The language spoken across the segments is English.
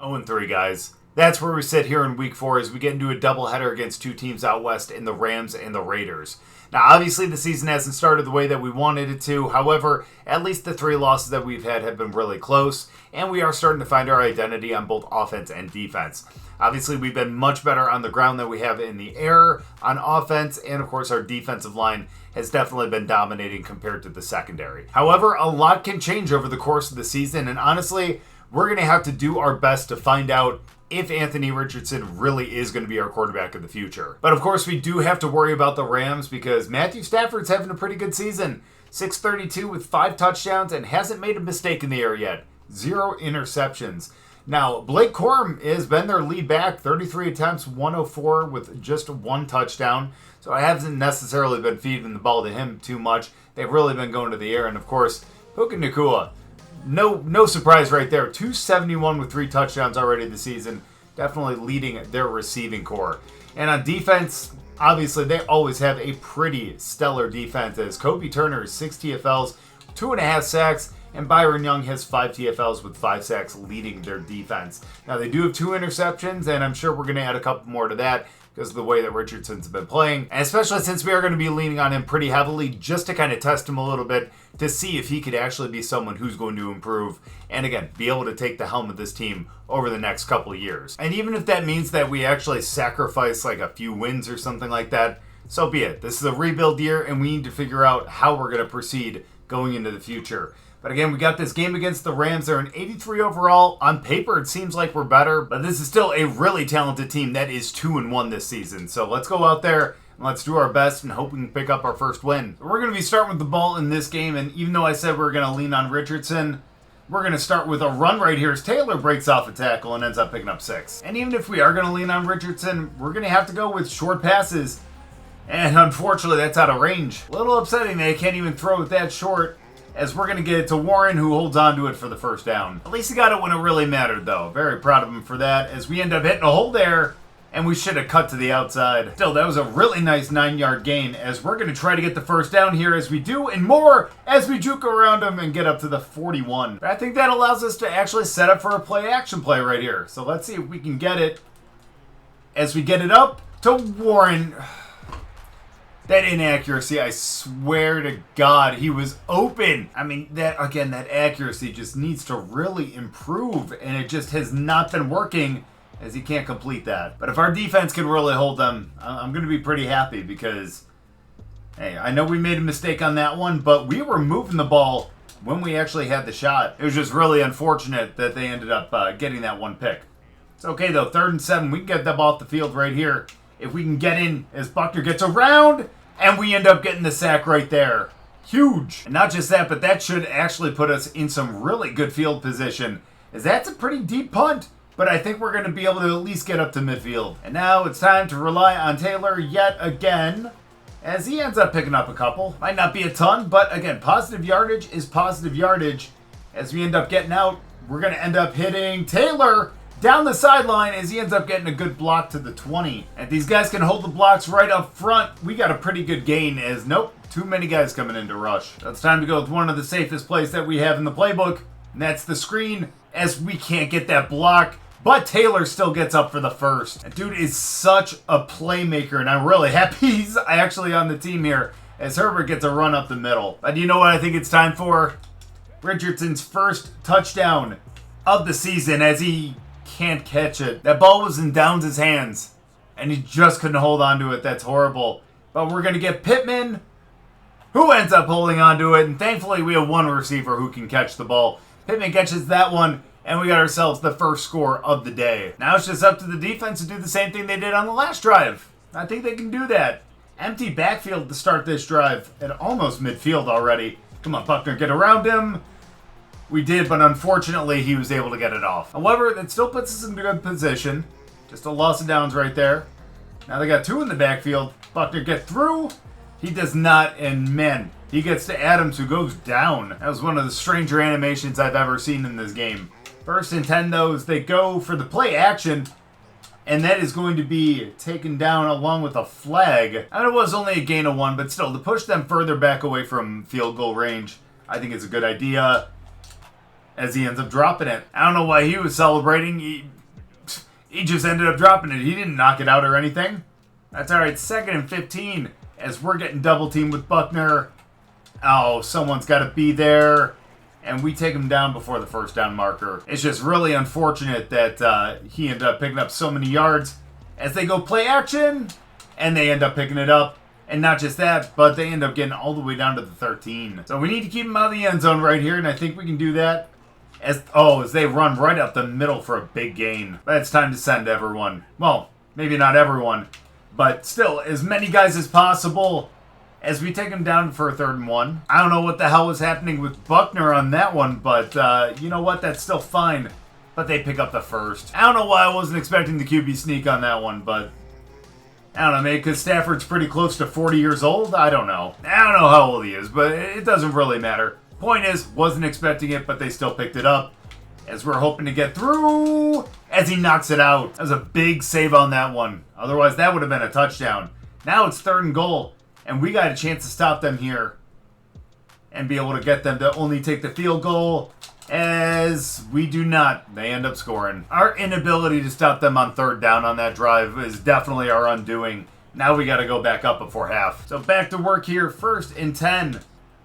0-3, guys. That's where we sit here in Week 4 as we get into a doubleheader against two teams out west in the Rams and the Raiders. Now, obviously, the season hasn't started the way that we wanted it to. However, at least the 3 losses that we've had have been really close, and we are starting to find our identity on both offense and defense. Obviously, we've been much better on the ground than we have in the air on offense, and of course, our defensive line has definitely been dominating compared to the secondary. However, a lot can change over the course of the season, and honestly, we're going to have to do our best to find out if Anthony Richardson really is going to be our quarterback of the future. But of course, we do have to worry about the Rams because Matthew Stafford's having a pretty good season. 632 with 5 touchdowns and hasn't made a mistake in the air yet. 0 interceptions. Now, Blake Corum has been their lead back. 33 attempts, 104 with just 1 touchdown. So I haven't necessarily been feeding the ball to him too much. They've really been going to the air. And of course, Puka Nacua. No surprise right there. 271 with 3 touchdowns already this season. Definitely leading their receiving core. And on defense, obviously they always have a pretty stellar defense as Kobe Turner has 6 TFLs, 2.5 sacks, and Byron Young has 5 TFLs with 5 sacks leading their defense. Now they do have 2 interceptions, and I'm sure we're going to add a couple more to that because of the way that Richardson's been playing, and especially since we are going to be leaning on him pretty heavily just to kind of test him a little bit to see if he could actually be someone who's going to improve and, again, be able to take the helm of this team over the next couple of years. And even if that means that we actually sacrifice like a few wins or something like that, so be it. This is a rebuild year, and we need to figure out how we're going to proceed going into the future. But again, we got this game against the Rams. They're an 83 overall. On paper, it seems like we're better, but this is still a really talented team that is 2-1 this season. So let's go out there and let's do our best and hope we can pick up our first win. We're going to be starting with the ball in this game, and even though I said we we're going to lean on Richardson, we're going to start with a run right here as Taylor breaks off a tackle and ends up picking up 6. And even if we are going to lean on Richardson, we're going to have to go with short passes. And unfortunately, that's out of range. A little upsetting that I can't even throw it that short, as we're going to get it to Warren, who holds on to it for the first down. At least he got it when it really mattered, though. Very proud of him for that, as we end up hitting a hole there, and we should have cut to the outside. Still, that was a really nice 9-yard gain, as we're going to try to get the first down here as we do, and more as we juke around him and get up to the 41. But I think that allows us to actually set up for a play-action play right here. So let's see if we can get it as we get it up to Warren. That inaccuracy, I swear to God, he was open. I mean, that accuracy just needs to really improve, and it just has not been working as he can't complete that. But if our defense can really hold them, I'm going to be pretty happy because, hey, I know we made a mistake on that one, but we were moving the ball when we actually had the shot. It was just really unfortunate that they ended up getting that one pick. It's okay, though. 3rd and 7, we can get them off the field right here. If we can get in as Buckner gets around, and we end up getting the sack right there. Huge. And not just that, but that should actually put us in some really good field position, as that's a pretty deep punt, but I think we're going to be able to at least get up to midfield. And now it's time to rely on Taylor yet again, as he ends up picking up a couple. Might not be a ton, but again, positive yardage is positive yardage. As we end up getting out, we're going to end up hitting Taylor down the sideline as he ends up getting a good block to the 20. And these guys can hold the blocks right up front. We got a pretty good gain as, nope, too many guys coming in to rush. So it's time to go with one of the safest plays that we have in the playbook, and that's the screen, as we can't get that block. But Taylor still gets up for the first. That dude is such a playmaker, and I'm really happy he's actually on the team here, as Herbert gets a run up the middle. But you know what I think it's time for? Richardson's first touchdown of the season, as he can't catch it. That ball was in Downs' hands, and he just couldn't hold on to it. That's horrible. But we're going to get Pittman, who ends up holding on to it, and thankfully we have one receiver who can catch the ball. Pittman catches that one, and we got ourselves the first score of the day. Now it's just up to the defense to do the same thing they did on the last drive. I think they can do that. Empty backfield to start this drive at almost midfield already. Come on, Buckner, get around him. We did, but unfortunately, he was able to get it off. However, that still puts us in a good position. Just a loss of downs right there. Now they got 2 in the backfield. Buckner get through. He does not, and man, he gets to Adams, who goes down. That was one of the stranger animations I've ever seen in this game. 1st and 10, though, as they go for the play action, and that is going to be taken down along with a flag. And it was only a gain of 1, but still, to push them further back away from field goal range, I think it's a good idea, as he ends up dropping it. I don't know why he was celebrating. He just ended up dropping it. He didn't knock it out or anything. That's all right. 2nd and 15 as we're getting double teamed with Buckner. Oh, someone's got to be there. And we take him down before the first down marker. It's just really unfortunate that he ended up picking up so many yards as they go play action. And they end up picking it up. And not just that, but they end up getting all the way down to the 13. So we need to keep him out of the end zone right here. And I think we can do that. As they run right up the middle for a big gain. But it's time to send everyone. Well, maybe not everyone. But still, as many guys as possible as we take him down for a 3rd and 1. I don't know what the hell was happening with Buckner on that one, but you know what? That's still fine. But they pick up the first. I don't know why I wasn't expecting the QB sneak on that one, but I don't know, maybe because Stafford's pretty close to 40 years old? I don't know. I don't know how old he is, but it doesn't really matter. Point is, wasn't expecting it, but they still picked it up. As we're hoping to get through, as he knocks it out. That was a big save on that one. Otherwise, that would have been a touchdown. Now it's 3rd and goal. And we got a chance to stop them here and be able to get them to only take the field goal, as we do not. They end up scoring. Our inability to stop them on 3rd down on that drive is definitely our undoing. Now we got to go back up before half. So back to work here. 1st and 10.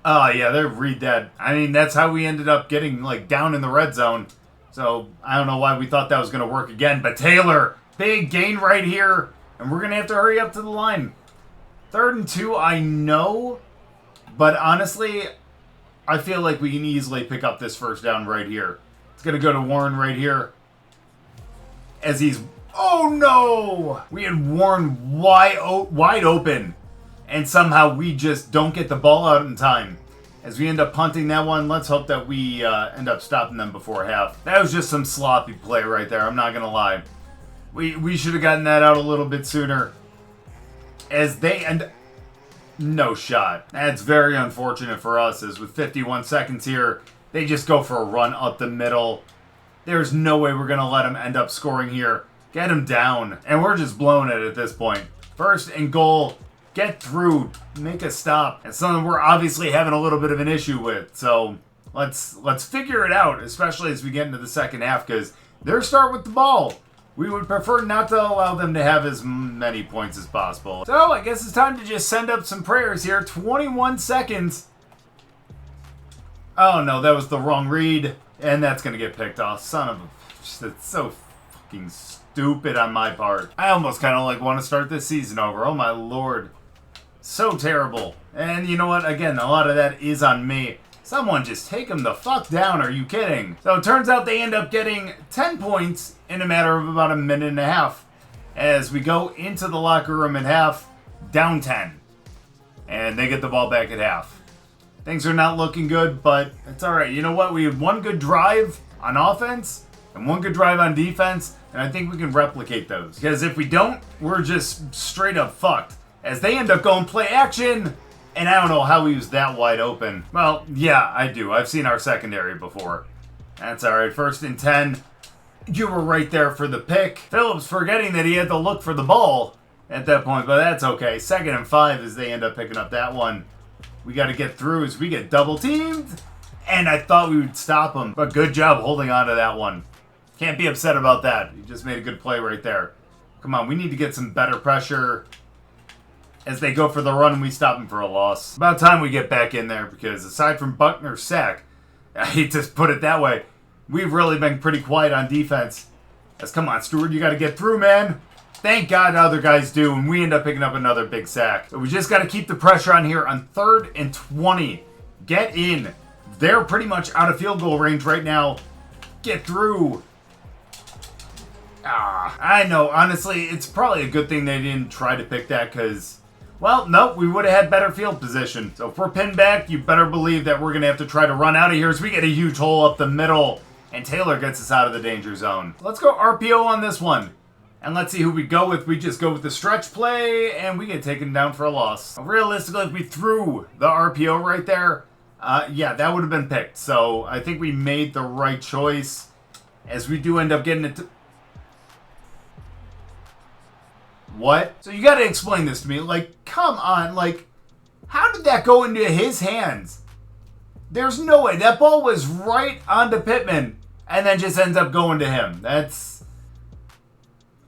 Oh, yeah, they read that. I mean, that's how we ended up getting, down in the red zone. So I don't know why we thought that was going to work again. But Taylor, big gain right here. And we're going to have to hurry up to the line. 3rd and 2, I know, but honestly, I feel like we can easily pick up this first down right here. It's going to go to Warren right here. As he's... Oh, no! We had Warren wide open, and somehow we just don't get the ball out in time. As we end up punting that one, let's hope that we end up stopping them before half. That was just some sloppy play right there, I'm not going to lie. We should have gotten that out a little bit sooner. As they end... No shot. That's very unfortunate for us, as with 51 seconds here, they just go for a run up the middle. There's no way we're going to let them end up scoring here. Get them down. And we're just blowing it at this point. 1st and goal. Get through. Make a stop. It's something we're obviously having a little bit of an issue with. So let's figure it out, especially as we get into the second half, because their start with the ball. We would prefer not to allow them to have as many points as possible. So, I guess it's time to just send up some prayers here. 21 seconds. Oh, no, that was the wrong read. And that's going to get picked off. Son of a... That's so fucking stupid on my part. I almost kind of, want to start this season over. Oh, my lord. So terrible. And you know what? Again, a lot of that is on me. Someone just take him the fuck down. Are you kidding? So it turns out they end up getting 10 points in a matter of about a minute and a half. As we go into the locker room at half, down 10. And they get the ball back at half. Things are not looking good, but it's alright. You know what? We had one good drive on offense and one good drive on defense. And I think we can replicate those. Because if we don't, we're just straight up fucked. As they end up going play action. And I don't know how he was that wide open. Well, yeah, I do. I've seen our secondary before. That's all right. 1st and 10. You were right there for the pick. Phillips forgetting that he had to look for the ball at that point, but that's okay. 2nd and 5 as they end up picking up that one. We got to get through as we get double teamed. And I thought we would stop him, but good job holding on to that one. Can't be upset about that. You just made a good play right there. Come on, we need to get some better pressure. As they go for the run, we stop them for a loss. About time we get back in there, because aside from Buckner's sack, I hate to put it that way, we've really been pretty quiet on defense. As come on, Stewart, you got to get through, man. Thank God other guys do, and we end up picking up another big sack. So we just got to keep the pressure on here on 3rd and 20. Get in. They're pretty much out of field goal range right now. Get through. I know, honestly, it's probably a good thing they didn't try to pick that, because... Well, nope, we would have had better field position. So if we're pinned back, you better believe that we're going to have to try to run out of here as we get a huge hole up the middle. And Taylor gets us out of the danger zone. Let's go RPO on this one. And let's see who we go with. We just go with the stretch play, and we get taken down for a loss. Realistically, if we threw the RPO right there, yeah, that would have been picked. So I think we made the right choice, as we do end up getting it to... What? So you got to explain this to me. Come on. How did that go into his hands? There's no way. That ball was right onto Pittman and then just ends up going to him. That's...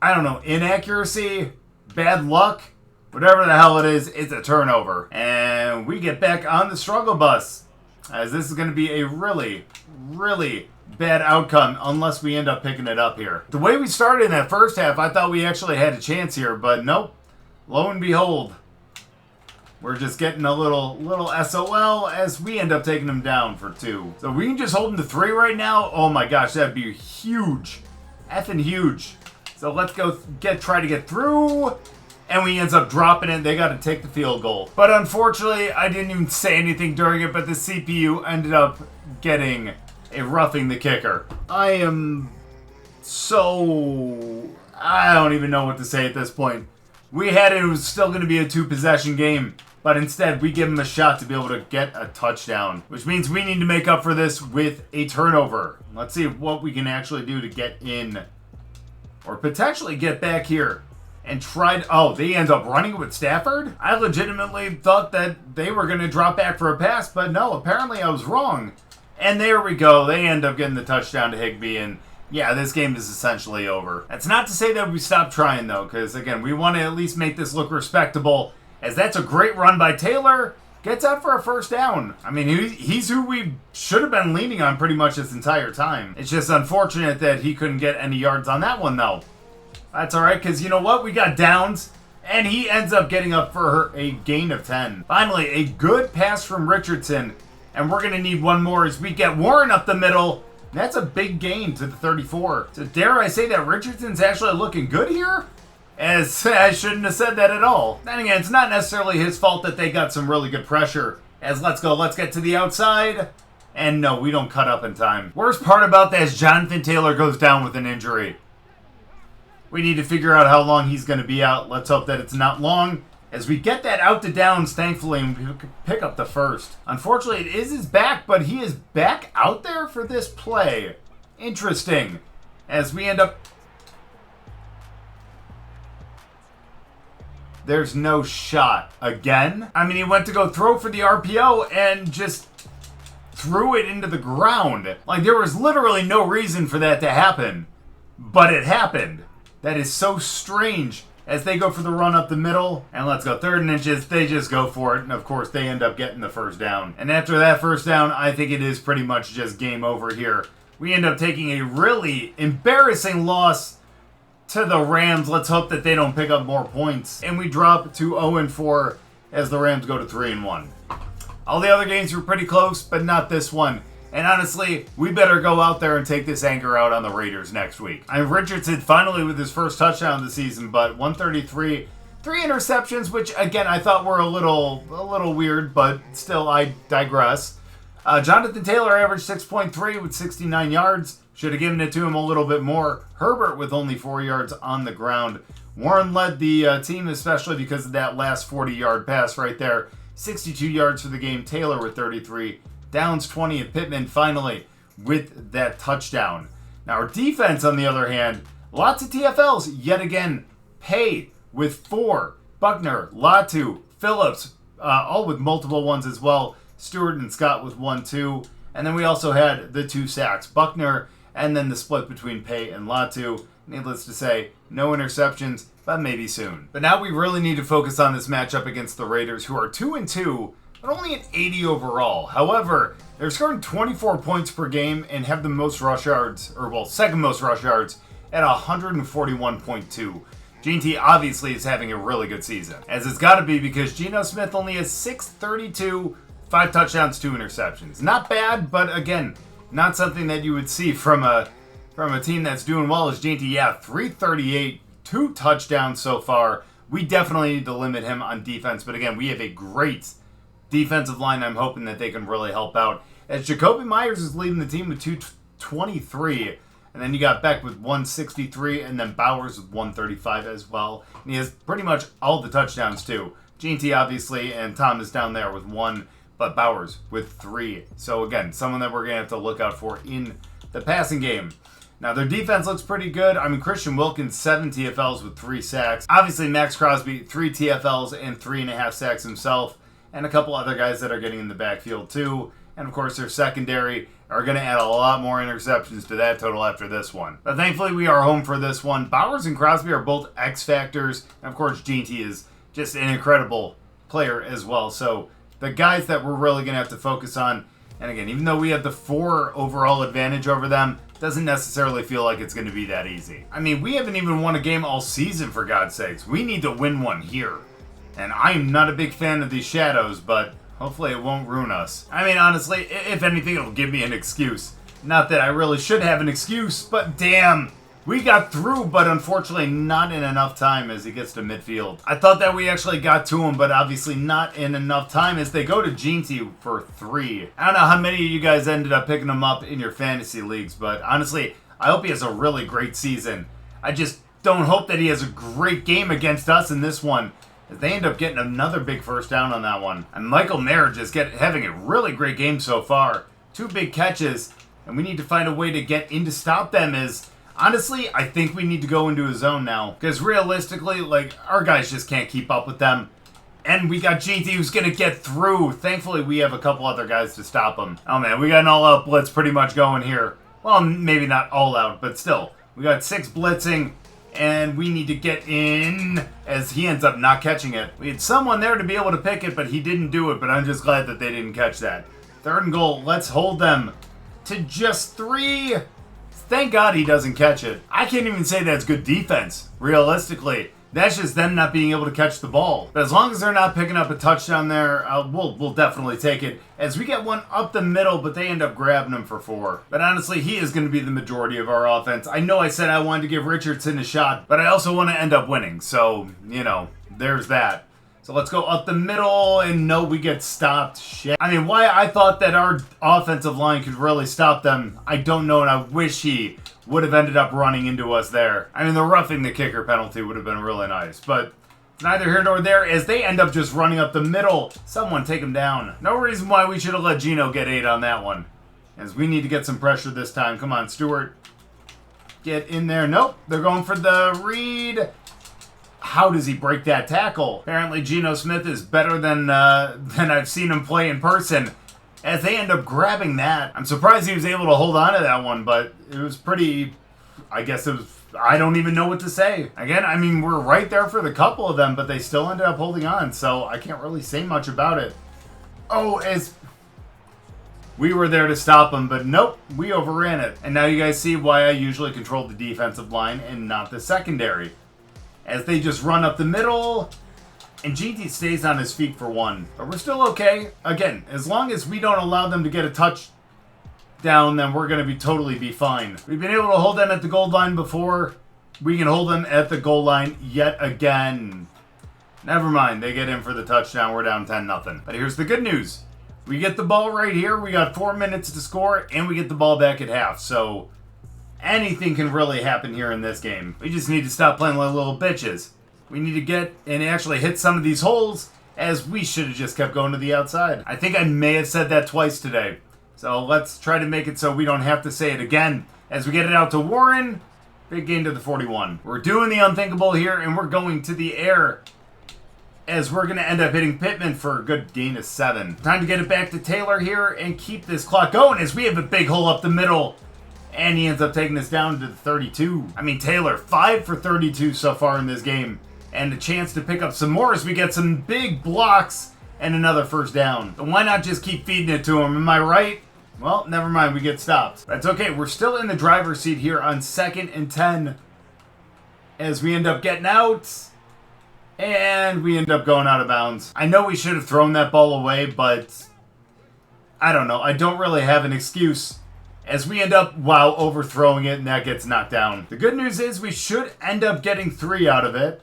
I don't know, inaccuracy, bad luck, whatever the hell it is, it's a turnover. And we get back on the struggle bus, as this is going to be a really, really bad outcome unless we end up picking it up here. The way we started in that first half, I thought we actually had a chance here, but nope. Lo and behold, we're just getting a little SOL as we end up taking them down for 2. So we can just hold them to 3 right now. Oh my gosh, that'd be huge. Effing huge. So let's go try to get through. And we ends up dropping it. They got to take the field goal. But unfortunately, I didn't even say anything during it, but the CPU ended up getting a roughing the kicker. I don't even know what to say at this point. We had it was still going to be a 2-possession game, but instead we give them a shot to be able to get a touchdown, which means we need to make up for this with a turnover. Let's see what we can actually do to get in, or potentially get back here. And tried, they end up running with Stafford? I legitimately thought that they were going to drop back for a pass, but no, apparently I was wrong. And there we go. They end up getting the touchdown to Higbee, and yeah, this game is essentially over. That's not to say that we stopped trying, though, because, again, we want to at least make this look respectable, as that's a great run by Taylor. Gets out for a first down. I mean, he's who we should have been leaning on pretty much this entire time. It's just unfortunate that he couldn't get any yards on that one, though. That's all right, because you know what? We got downs, and he ends up getting up for a gain of 10. Finally, a good pass from Richardson, and we're going to need one more as we get Warren up the middle. That's a big gain to the 34. So dare I say that Richardson's actually looking good here? As I shouldn't have said that at all. Then again, it's not necessarily his fault that they got some really good pressure. As let's get to the outside. And no, we don't cut up in time. Worst part about that is Jonathan Taylor goes down with an injury. We need to figure out how long he's going to be out. Let's hope that it's not long. As we get that out to downs, thankfully, and we pick up the first. Unfortunately, it is his back, but he is back out there for this play. Interesting. As we end up... There's no shot. Again? I mean, he went to go throw for the RPO and just threw it into the ground. Like, there was literally no reason for that to happen. But it happened. That is so strange. As they go for the run up the middle, and let's go 3rd and inches, they just go for it, and of course they end up getting the first down. And after that first down, I think it is pretty much just game over here. We end up taking a really embarrassing loss to the Rams. Let's hope that they don't pick up more points. And we drop to 0-4 as the Rams go to 3-1. All the other games were pretty close, but not this one. And honestly, we better go out there and take this anger out on the Raiders next week. Richardson finally with his first touchdown of the season, but 133, 3 interceptions, which again I thought were a little weird, but still I digress. Jonathan Taylor averaged 6.3 with 69 yards. Should have given it to him a little bit more. Herbert with only 4 yards on the ground. Warren led the team, especially because of that last 40-yard pass right there. 62 yards for the game. Taylor with 33. Downs 20, and Pittman finally with that touchdown. Now our defense, on the other hand, lots of TFLs yet again. Pay with 4. Buckner, Latu, Phillips, all with multiple ones as well. Stewart and Scott with 1, 2. And then we also had the 2 sacks. Buckner, and then the split between Pay and Latu. Needless to say, no interceptions, but maybe soon. But now we really need to focus on this matchup against the Raiders, who are 2-2, but only at 80 overall. However, they're scoring 24 points per game and have the most rush yards, or well, second most rush yards at 141.2. Gene T obviously is having a really good season, as it's got to be because Geno Smith only has 632, 5 touchdowns, 2 interceptions. Not bad, but again, not something that you would see from a team that's doing well as Gene T. Yeah, 338, 2 touchdowns so far. We definitely need to limit him on defense, but again, we have a great defensive line. I'm hoping that they can really help out. As Jacoby Myers is leading the team with 223, and then you got Beck with 163, and then Bowers with 135 as well. And he has pretty much all the touchdowns too. Gene T obviously, and Thomas down there with 1, but Bowers with 3. So again, someone that we're going to have to look out for in the passing game. Now, their defense looks pretty good. I mean, Christian Wilkins, 7 TFLs with 3 sacks. Obviously, Max Crosby, 3 TFLs and 3.5 sacks himself. And a couple other guys that are getting in the backfield, too. And of course, their secondary are going to add a lot more interceptions to that total after this one. But thankfully, we are home for this one. Bowers and Crosby are both X factors. And of course, GT is just an incredible player as well. So the guys that we're really going to have to focus on, and again, even though we have the 4 overall advantage over them, doesn't necessarily feel like it's going to be that easy. I mean, we haven't even won a game all season, for God's sakes. We need to win one here. And I'm not a big fan of these shadows, but hopefully it won't ruin us. I mean, honestly, if anything, it'll give me an excuse. Not that I really should have an excuse, but damn. We got through, but unfortunately not in enough time as he gets to midfield. I thought that we actually got to him, but obviously not in enough time as they go to GT for 3. I don't know how many of you guys ended up picking him up in your fantasy leagues, but honestly, I hope he has a really great season. I just don't hope that he has a great game against us in this one, as they end up getting another big first down on that one. And Michael Mayer just having a really great game so far. 2 big catches, and we need to find a way to get in to stop them as... Honestly, I think we need to go into a zone now. Because realistically, our guys just can't keep up with them. And we got GT who's going to get through. Thankfully, we have a couple other guys to stop him. Oh man, we got an all-out blitz pretty much going here. Well, maybe not all-out, but still. We got 6 blitzing, and we need to get in as he ends up not catching it. We had someone there to be able to pick it, but he didn't do it. But I'm just glad that they didn't catch that. 3rd and goal. Let's hold them to just 3. Thank God he doesn't catch it. I can't even say that's good defense, realistically. That's just them not being able to catch the ball. But as long as they're not picking up a touchdown there, we'll definitely take it. As we get one up the middle, but they end up grabbing him for 4. But honestly, he is going to be the majority of our offense. I know I said I wanted to give Richardson a shot, but I also want to end up winning. So, there's that. So let's go up the middle, and no, we get stopped. Shit. I mean, why I thought that our offensive line could really stop them, I don't know, and I wish he would have ended up running into us there. I mean, the roughing the kicker penalty would have been really nice, but neither here nor there as they end up just running up the middle. Someone take him down. No reason why we should have let Gino get 8 on that one, as we need to get some pressure this time. Come on, Stewart. Get in there. Nope, they're going for the read. How does he break that tackle? Apparently Geno Smith is better than I've seen him play in person, as they end up grabbing that. I'm surprised he was able to hold on to that one, but it was pretty... I guess it was... I don't even know what to say. Again, I mean, we're right there for the couple of them, but they still ended up holding on, so I can't really say much about it. Oh, as... We were there to stop them, but nope, we overran it. And now you guys see why I usually control the defensive line and not the secondary. As they just run up the middle, and GT stays on his feet for 1. But we're still okay. Again, as long as we don't allow them to get a touchdown, then we're going to totally be fine. We've been able to hold them at the goal line before. We can hold them at the goal line yet again. Never mind, they get in for the touchdown. We're down 10-0. But here's the good news. We get the ball right here. We got 4 minutes to score, and we get the ball back at half. So... anything can really happen here in this game. We just need to stop playing like little bitches. We need to get and actually hit some of these holes, as we should have just kept going to the outside. I think I may have said that twice today. So let's try to make it so we don't have to say it again. As we get it out to Warren, big gain to the 41. We're doing the unthinkable here, and we're going to the air, as we're going to end up hitting Pittman for a good gain of 7. Time to get it back to Taylor here and keep this clock going, as we have a big hole up the middle. And he ends up taking us down to the 32. I mean, Taylor, 5 for 32 so far in this game. And a chance to pick up some more as we get some big blocks and another first down. But why not just keep feeding it to him? Am I right? Well, never mind. We get stopped. That's okay. We're still in the driver's seat here on 2nd and 10. As we end up getting out. And we end up going out of bounds. I know we should have thrown that ball away, but I don't know. I don't really have an excuse. As we end up, overthrowing it, and that gets knocked down. The good news is we should end up getting 3 out of it.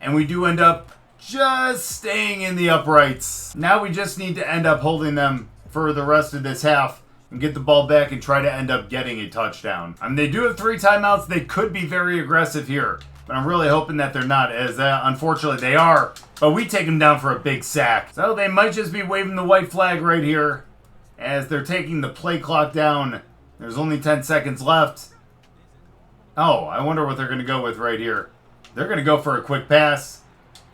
And we do end up just staying in the uprights. Now we just need to end up holding them for the rest of this half and get the ball back and try to end up getting a touchdown. I mean, they do have 3 timeouts. They could be very aggressive here. But I'm really hoping that they're not, as unfortunately they are. But we take them down for a big sack. So they might just be waving the white flag right here, as they're taking the play clock down. There's only 10 seconds left. Oh, I wonder what they're going to go with right here. They're going to go for a quick pass,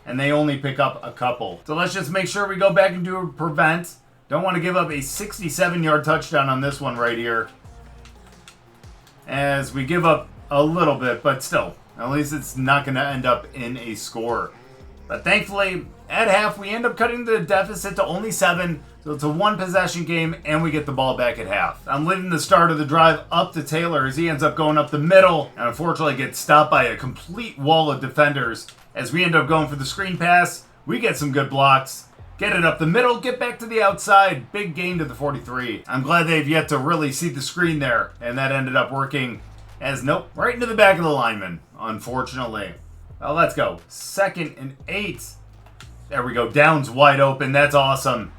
and they only pick up a couple. So let's just make sure we go back and do a prevent. Don't want to give up a 67-yard touchdown on this one right here. As we give up a little bit, but still, at least it's not going to end up in a score. But thankfully, at half, we end up cutting the deficit to only 7. So it's a 1-possession game, and we get the ball back at half. I'm leading the start of the drive up to Taylor as he ends up going up the middle, and unfortunately gets stopped by a complete wall of defenders. As we end up going for the screen pass, we get some good blocks. Get it up the middle, get back to the outside. Big gain to the 43. I'm glad they've yet to really see the screen there, and that ended up working as, nope, right into the back of the lineman, unfortunately. Well, let's go. 2nd and 8. There we go. Downs wide open. That's awesome.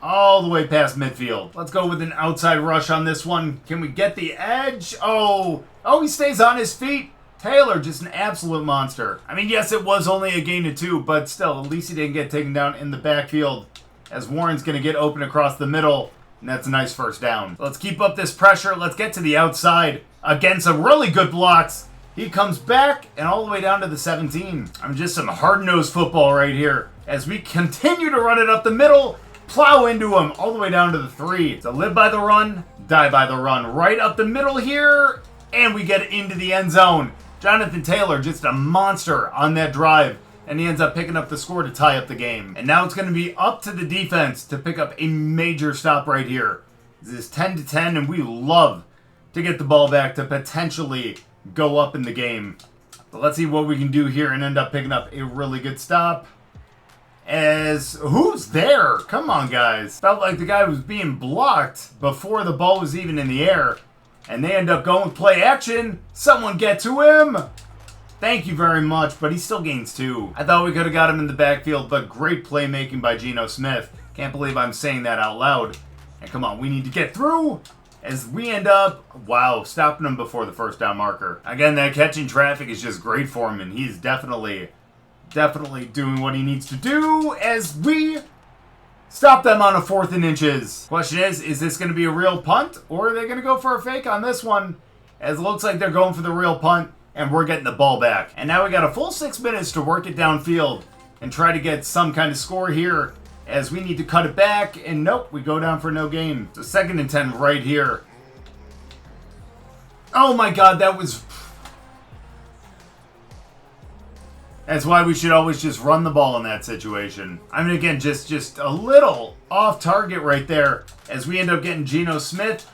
All the way past midfield. Let's go with an outside rush on this one. Can we get the edge? Oh, he stays on his feet. Taylor, just an absolute monster. I mean, yes, it was only a gain of 2, but still, at least he didn't get taken down in the backfield as Warren's going to get open across the middle, and that's a nice first down. Let's keep up this pressure. Let's get to the outside. Again, some really good blocks. He comes back and all the way down to the 17. I'm just some hard-nosed football right here as we continue to run it up the middle, plow into him all the way down to the 3. So live by the run, die by the run. Right up the middle here, and we get into the end zone. Jonathan Taylor, just a monster on that drive, and he ends up picking up the score to tie up the game. And now it's going to be up to the defense to pick up a major stop right here. This is 10-10, and we love to get the ball back to potentially go up in the game. But let's see what we can do here and end up picking up a really good stop. As, who's there? Come on, guys. Felt like the guy was being blocked before the ball was even in the air. And they end up going with play action. Someone get to him. Thank you very much, but he still gains 2. I thought we could have got him in the backfield, but great playmaking by Geno Smith. Can't believe I'm saying that out loud. And come on, we need to get through. As we end up, wow, stopping him before the first down marker. Again, that catching traffic is just great for him, and he's definitely doing what he needs to do as we stop them on a 4th and inches. Question is this going to be a real punt, or are they going to go for a fake on this one? As it looks like they're going for the real punt, and we're getting the ball back. And now we got a full 6 minutes to work it downfield and try to get some kind of score here, as we need to cut it back, and nope, we go down for no gain. So 2nd and 10 right here. Oh my god, that was... That's why we should always just run the ball in that situation. I mean, again, just a little off target right there as we end up getting Geno Smith,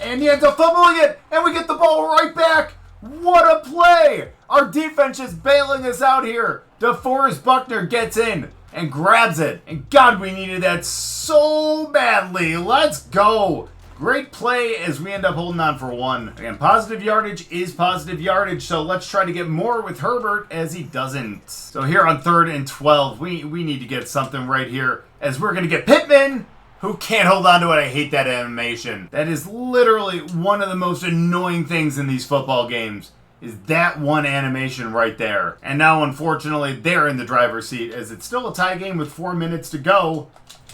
and he ends up fumbling it, and we get the ball right back. What a play! Our defense is bailing us out here. DeForest Buckner gets in and grabs it. And God, we needed that so badly. Let's go. Great play as we end up holding on for 1. Again, positive yardage is positive yardage, so let's try to get more with Herbert as he doesn't. So here on 3rd and 12, we need to get something right here as we're going to get Pittman, who can't hold on to it. I hate that animation. That is literally one of the most annoying things in these football games, is that one animation right there. And now, unfortunately, they're in the driver's seat as it's still a tie game with 4 minutes to go,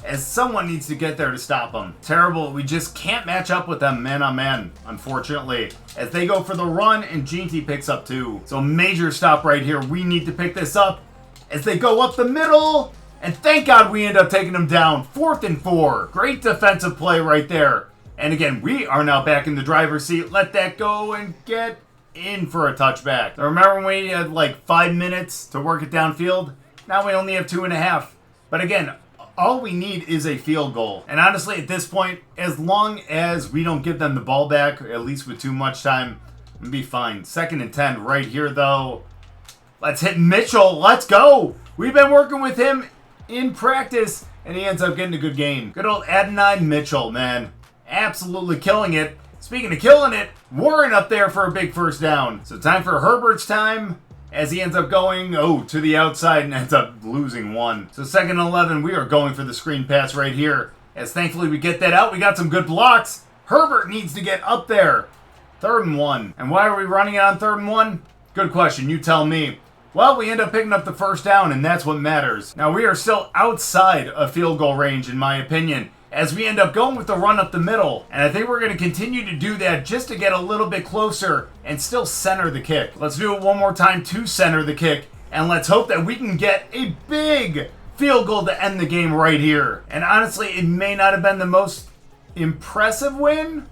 as someone needs to get there to stop them. Terrible. We just can't match up with them man on man, unfortunately, as they go for the run and Ginty picks up 2. So major stop right here. We need to pick this up as they go up the middle, and thank God we end up taking them down. 4th and 4. Great defensive play right there. And again, we are now back in the driver's seat. Let that go and get in for a touchback. So remember when we had like 5 minutes to work it downfield? Now we only have 2.5. But again, all we need is a field goal. And honestly, at this point, as long as we don't give them the ball back, at least with too much time, we'll be fine. 2nd and 10 right here, though. Let's hit Mitchell. Let's go. We've been working with him in practice, and he ends up getting a good gain. Good old Adonai Mitchell, man. Absolutely killing it. Speaking of killing it, Warren up there for a big first down. So time for Herbert's time, as he ends up going, to the outside and ends up losing 1. So 2nd and 11, we are going for the screen pass right here. As thankfully we get that out. We got some good blocks. Herbert needs to get up there. 3rd and 1. And why are we running it on 3rd and 1? Good question. You tell me. Well, we end up picking up the first down, and that's what matters. Now, we are still outside of field goal range, in my opinion, as we end up going with the run up the middle. And I think we're going to continue to do that just to get a little bit closer and still center the kick. Let's do it one more time to center the kick, and let's hope that we can get a big field goal to end the game right here. And honestly, it may not have been the most impressive win,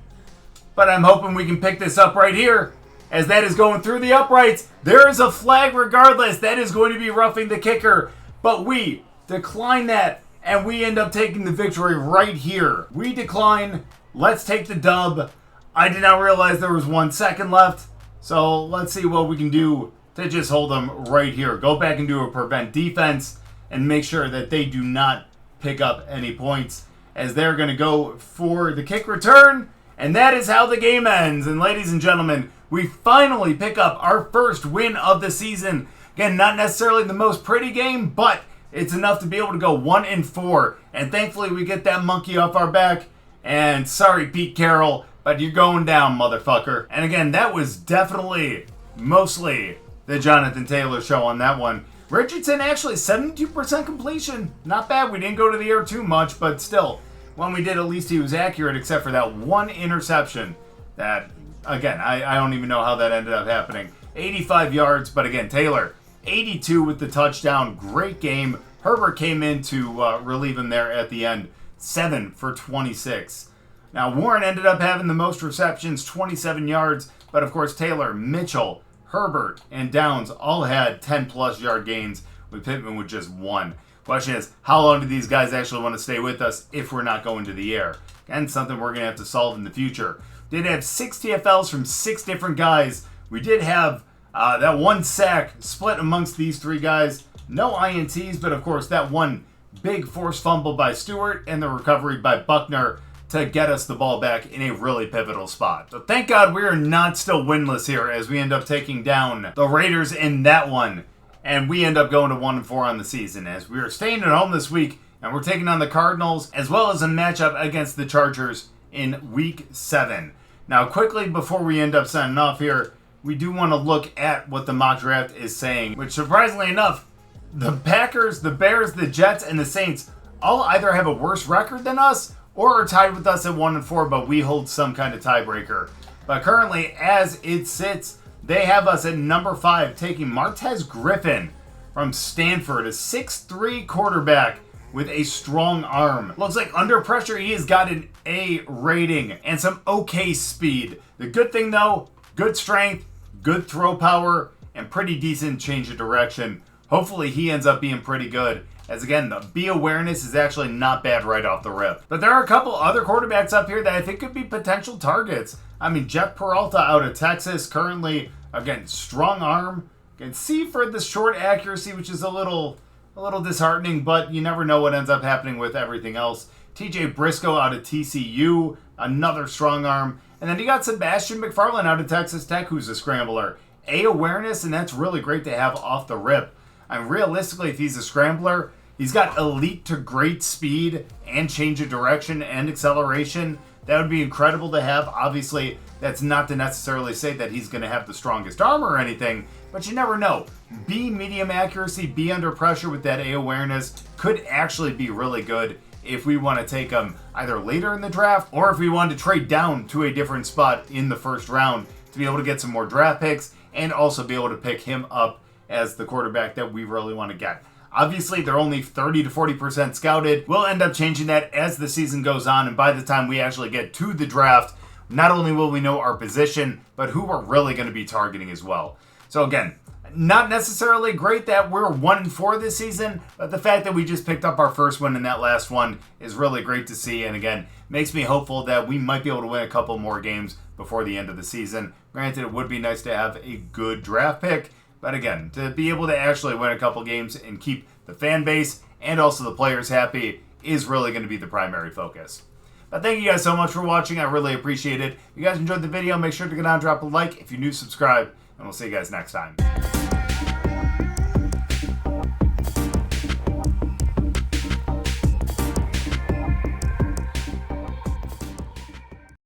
but I'm hoping we can pick this up right here. As that is going through the uprights, there is a flag regardless. That is going to be roughing the kicker. But we decline that, and we end up taking the victory right here. We decline. Let's take the dub. I did not realize there was 1 second left. So let's see what we can do to just hold them right here. Go back and do a prevent defense and make sure that they do not pick up any points, as they're going to go for the kick return. And that is how the game ends. And ladies and gentlemen, we finally pick up our first win of the season. Again, not necessarily the most pretty game, but it's enough to be able to go 1-4. And thankfully we get that monkey off our back. And sorry, Pete Carroll, but you're going down, motherfucker. And again, that was definitely, mostly, the Jonathan Taylor show on that one. Richardson actually 72% completion. Not bad. We didn't go to the air too much, but still, when we did, at least he was accurate, except for that one interception that, again, I don't even know how that ended up happening. 85 yards, but again, Taylor, 82 with the touchdown. Great game. Herbert came in to relieve him there at the end. 7 for 26. Now, Warren ended up having the most receptions, 27 yards, but of course, Taylor, Mitchell, Herbert, and Downs all had 10-plus yard gains, with Pittman with just 1. Question is, how long do these guys actually want to stay with us if we're not going to the air? Again, something we're going to have to solve in the future. Did have 6 TFLs from 6 different guys. We did have that 1 sack split amongst these 3 guys. No INTs, but of course that one big forced fumble by Stewart and the recovery by Buckner to get us the ball back in a really pivotal spot. So thank God we are not still winless here, as we end up taking down the Raiders in that one. And we end up going to 1-4 on the season, as we are staying at home this week, and we're taking on the Cardinals, as well as a matchup against the Chargers in Week 7. Now, quickly, before we end up signing off here, we do want to look at what the mock draft is saying, which, surprisingly enough, the Packers, the Bears, the Jets, and the Saints all either have a worse record than us or are tied with us at 1-4, but we hold some kind of tiebreaker. But currently, as it sits, they have us at number 5, taking Martez Griffin from Stanford, a 6'3" quarterback with a strong arm. Looks like under pressure, he has got an A rating and some okay speed. The good thing, though, good strength, good throw power, and pretty decent change of direction. Hopefully, he ends up being pretty good, as again, the B awareness is actually not bad right off the rip. But there are a couple other quarterbacks up here that I think could be potential targets. I mean, Jeff Peralta out of Texas, currently, again, strong arm. Can see for the short accuracy, which is a little disheartening, but you never know what ends up happening with everything else. TJ Briscoe out of TCU, another strong arm. And then you got Sebastian McFarland out of Texas Tech, who's a scrambler. A awareness, and that's really great to have off the rip. And realistically, if he's a scrambler, he's got elite to great speed and change of direction and acceleration. That would be incredible to have. Obviously, that's not to necessarily say that he's going to have the strongest arm or anything, but you never know. B medium accuracy, B under pressure with that A awareness could actually be really good if we want to take him either later in the draft or if we want to trade down to a different spot in the first round to be able to get some more draft picks and also be able to pick him up as the quarterback that we really want to get. Obviously, they're only 30 to 40% scouted. We'll end up changing that as the season goes on, and by the time we actually get to the draft, not only will we know our position, but who we're really going to be targeting as well. So again, not necessarily great that we're 1-4 this season, but the fact that we just picked up our first win in that last one is really great to see, and again, makes me hopeful that we might be able to win a couple more games before the end of the season. Granted, it would be nice to have a good draft pick, but again, to be able to actually win a couple games and keep the fan base and also the players happy is really going to be the primary focus. But thank you guys so much for watching. I really appreciate it. If you guys enjoyed the video, make sure to go down and drop a like. If you're new, subscribe, and we'll see you guys next time.